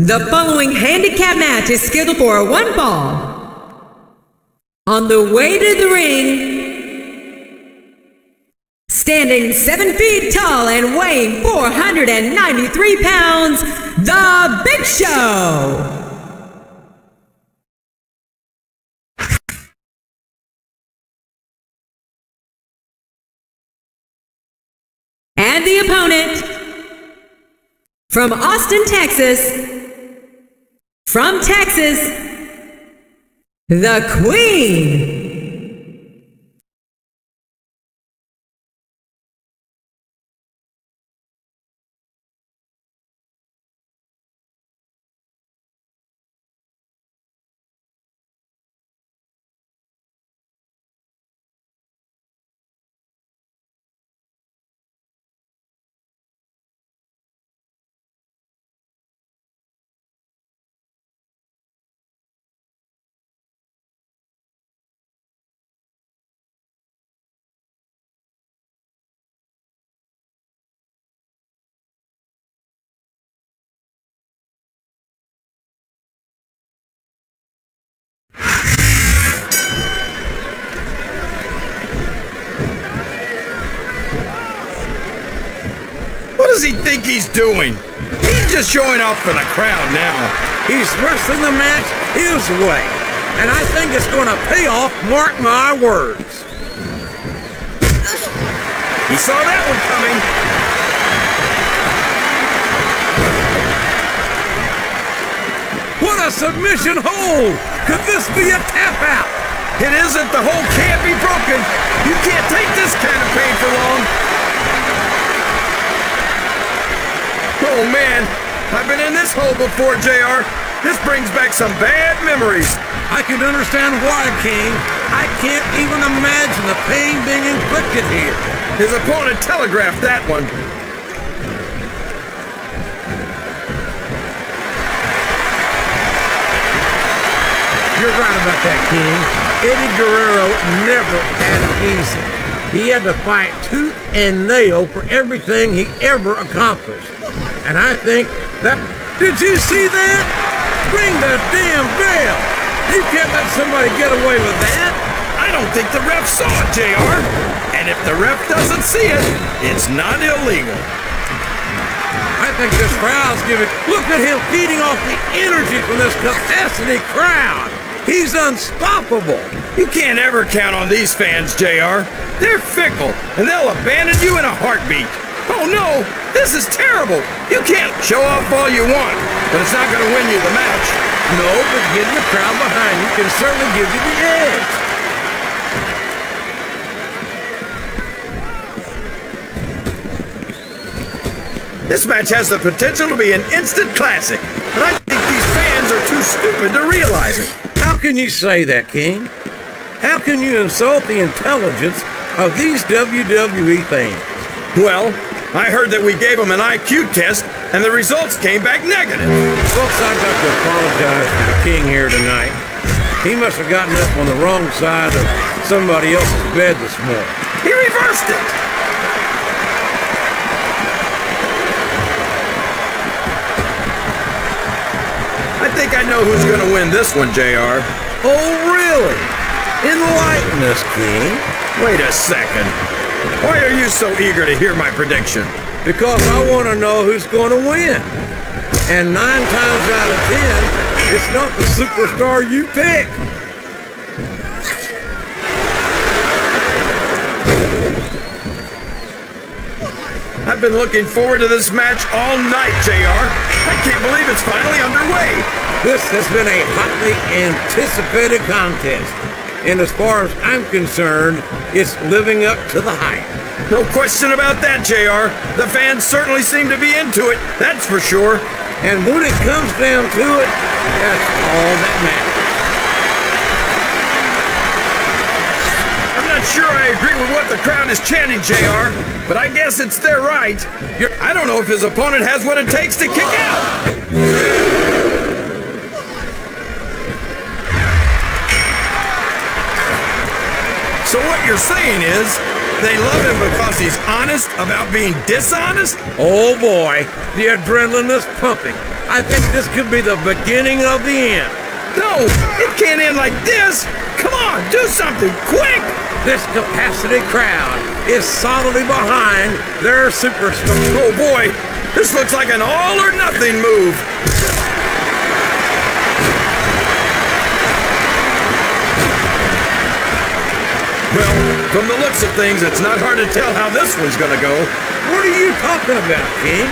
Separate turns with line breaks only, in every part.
The following handicap match is scheduled for one fall. On the way to the ring, standing 7 feet tall and weighing 493 pounds, The Big Show. And the opponent, from Austin, Texas, from Texas, the Queen.
What does he think he's doing? He's just showing off for the crowd now.
He's wrestling the match his way, and I think it's going to pay off, mark my words.
He saw that one coming.
What a submission hold! Could this be a tap out?
It isn't. The hold can't be broken. You can't take this kind of pain for long. Oh man, I've been in this hole before, JR. This brings back some bad memories.
I can understand why, King. I can't even imagine the pain being inflicted here.
His opponent telegraphed that one.
You're right about that, King. Eddie Guerrero never had it easy. He had to fight tooth and nail for everything he ever accomplished. And I think that... Did you see that? Ring the damn bell! You can't let somebody get away with that!
I don't think the ref saw it, JR. And if the ref doesn't see it, it's not illegal.
I think this crowd's giving... Look at him feeding off the energy from this capacity crowd! He's unstoppable!
You can't ever count on these fans, JR. They're fickle, and they'll abandon you in a heartbeat. Oh no, this is terrible. You can't show off all you want, but it's not going to win you the match.
No, but getting the crowd behind you can certainly give you the
edge. This match has the potential to be an instant classic, but I think these fans are too stupid to realize it.
How can you say that, King? How can you insult the intelligence of these WWE fans?
Well, I heard that we gave them an IQ test, and the results came back negative.
Folks, I've got to apologize to the King here tonight. He must have gotten up on the wrong side of somebody else's bed this morning.
He reversed it! I think I know who's going to win this one, JR.
Oh, really? Enlighten us, King.
Wait a second. Why are you so eager to hear my prediction?
Because I want to know who's going to win. And 9 times out of 10, it's not the superstar you pick.
I've been looking forward to this match all night, JR. I can't believe it's finally underway.
This has been a hotly anticipated contest. And as far as I'm concerned, it's living up to the hype.
No question about that, JR. The fans certainly seem to be into it, that's for sure.
And when it comes down to it, that's all that matters.
I'm not sure I agree with what the crowd is chanting, JR, but I guess it's their right. I don't know if his opponent has what it takes to kick out. So what you're saying is, They love him because he's honest about being dishonest?
Oh boy, the adrenaline is pumping. I think this could be the beginning of the end.
No, it can't end like this. Come on, do something, quick!
This capacity crowd is solidly behind their superstar.
Oh boy, this looks like an all or nothing move. Well, from the looks of things, it's not hard to tell how this one's gonna go.
What are you talking about, King?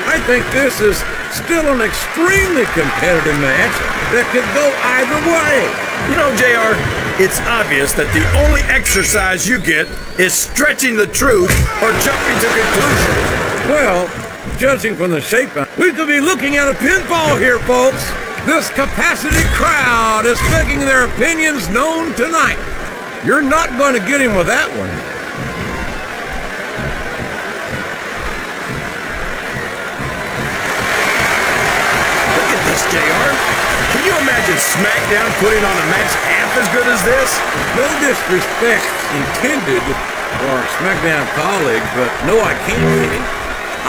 I think this is still an extremely competitive match that could go either way.
You know, JR, it's obvious that the only exercise you get is stretching the truth or jumping to conclusions.
Well, judging from the shape, we could be looking at a pinfall here, folks. This capacity crowd is making their opinions known tonight. You're not going to get him with that one.
Look at this, JR. Can you imagine SmackDown putting on a match half as good as this?
No disrespect intended for our SmackDown colleagues, but no, I can't.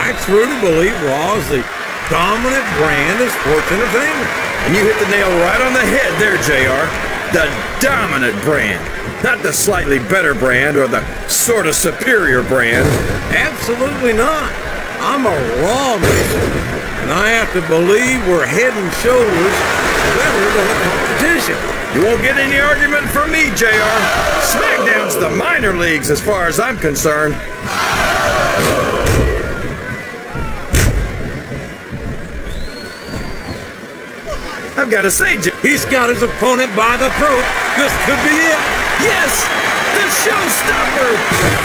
I truly believe Raw is the dominant brand of sports entertainment.
And you hit the nail right on the head there, JR. The dominant brand. Not the slightly better brand or the sort of superior brand.
Absolutely not. I'm a Raw man, and I have to believe we're head and shoulders better than the competition.
You won't get any argument from me, JR. SmackDown's the minor leagues as far as I'm concerned. I've got to say,
he's got his opponent by the throat. This could be it.
Yes! The showstopper!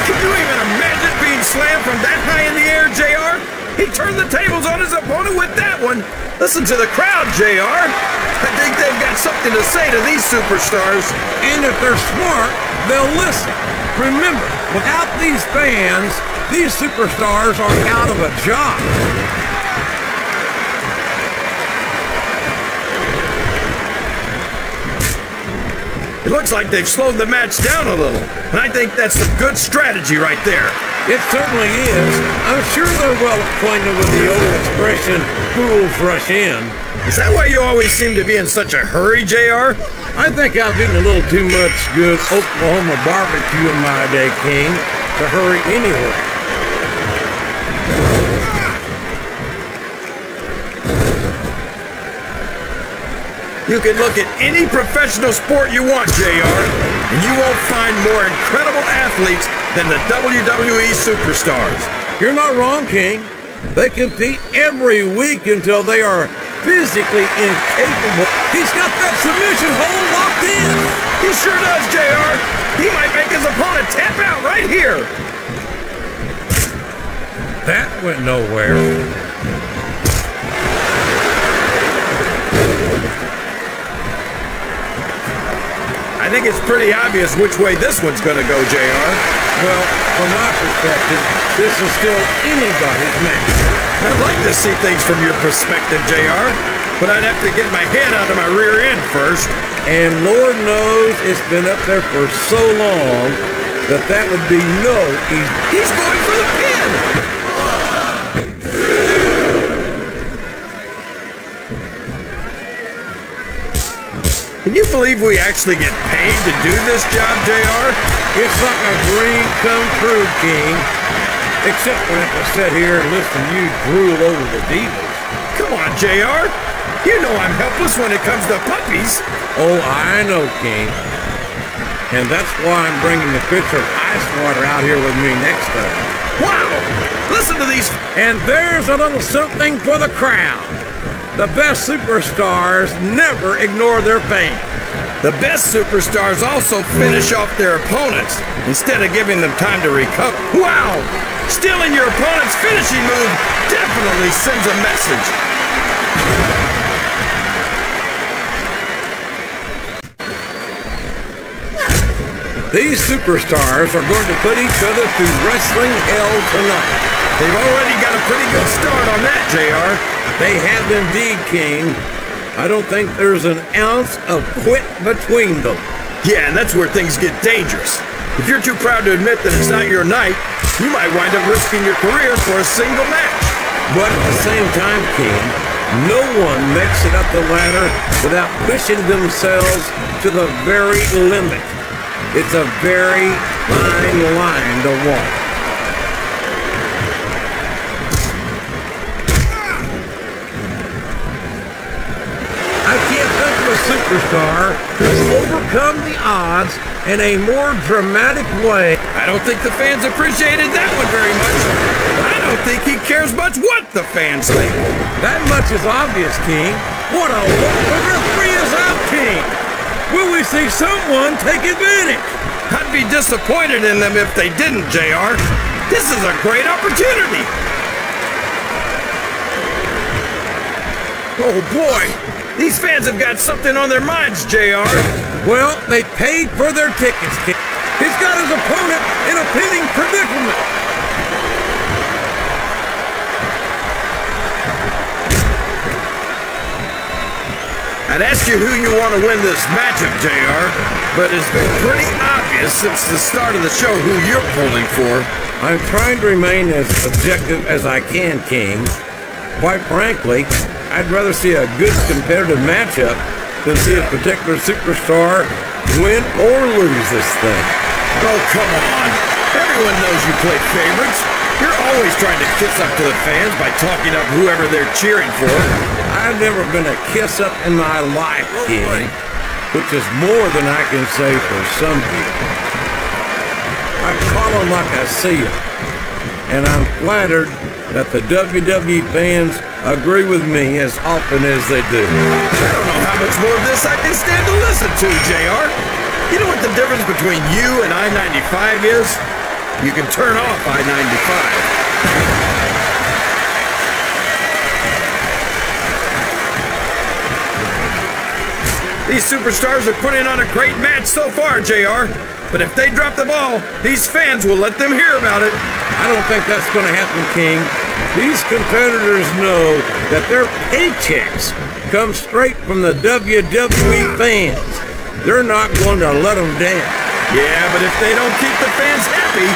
Can you even imagine being slammed from that high in the air, JR? He turned the tables on his opponent with that one. Listen to the crowd, JR. I think they've got something to say to these superstars.
And if they're smart, they'll listen. Remember, without these fans, these superstars are out of a job.
It looks like they've slowed the match down a little, and I think that's some good strategy right there.
It certainly is. I'm sure they're well acquainted with the old expression, fools rush in.
Is that why you always seem to be in such a hurry, JR?
I think I've eaten a little too much good Oklahoma barbecue in my day, King, to hurry anywhere.
You can look at any professional sport you want, JR, and you won't find more incredible athletes than the WWE superstars.
You're not wrong, King. They compete every week until they are physically incapable. He's got that submission hold locked in.
He sure does, JR. He might make his opponent tap out right here.
That went nowhere.
I think it's pretty obvious which way this one's going to go, JR.
Well, from my perspective, this is still anybody's match.
I'd like to see things from your perspective, JR, but I'd have to get my head out of my rear end first.
And Lord knows it's been up there for so long that would be no easy.
He's going for the pin! Can you believe we actually get paid to do this job, JR?
It's like a dream come true, King. Except when I have to sit here and listen to you drool over the divas.
Come on, JR. You know I'm helpless when it comes to puppies.
Oh, I know, King. And that's why I'm bringing the pitcher of ice water out here with me next time.
Wow! Listen to these.
And there's a little something for the crowd. The best superstars never ignore their fans.
The best superstars also finish off their opponents instead of giving them time to recover. Wow! Stealing your opponent's finishing move definitely sends a message.
These superstars are going to put each other through wrestling hell tonight.
They've already got a pretty good start on that, JR.
They have indeed, King. I don't think there's an ounce of quit between them.
Yeah, and that's where things get dangerous. If you're too proud to admit that it's not your night, you might wind up risking your career for a single match.
But at the same time, King, no one makes it up the ladder without pushing themselves to the very limit. It's a very fine line to walk. I can't think of a superstar who's overcome the odds in a more dramatic way.
I don't think the fans appreciated that one very much. I don't think he cares much what the fans think.
That much is obvious, King. What a wonderful free is out, King. Will we see someone take advantage?
I'd be disappointed in them if they didn't, JR. This is a great opportunity. Oh boy, these fans have got something on their minds, JR.
Well, they paid for their tickets, King. He's got his opponent in a pinning predicament.
I'd ask you who you want to win this matchup, JR, but it's been pretty obvious since the start of the show who you're pulling for.
I'm trying to remain as objective as I can, King. Quite frankly, I'd rather see a good competitive matchup than see a particular superstar win or lose this thing.
Oh, come on. Everyone knows you play favorites. You're always trying to kiss up to the fans by talking up whoever they're cheering for.
I've never been a kiss up in my life, King, which is more than I can say for some people. I call them like I see them, and I'm flattered that the WWE fans agree with me as often as they do.
I don't know how much more of this I can stand to listen to, JR. You know what the difference between you and I-95 is? You can turn off I-95. These superstars are putting on a great match so far, JR. But if they drop the ball, these fans will let them hear about it.
I don't think that's going to happen, King. These competitors know that their paychecks come straight from the WWE fans. They're not going to let them down.
Yeah, but if they don't keep the fans happy...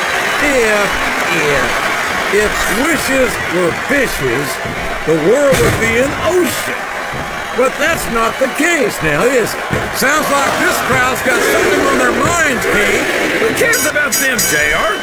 If wishes were fishes, the world would be an ocean. But that's not the case now, is it? Sounds like this crowd's got something on their minds, King.
Who cares about them, JR?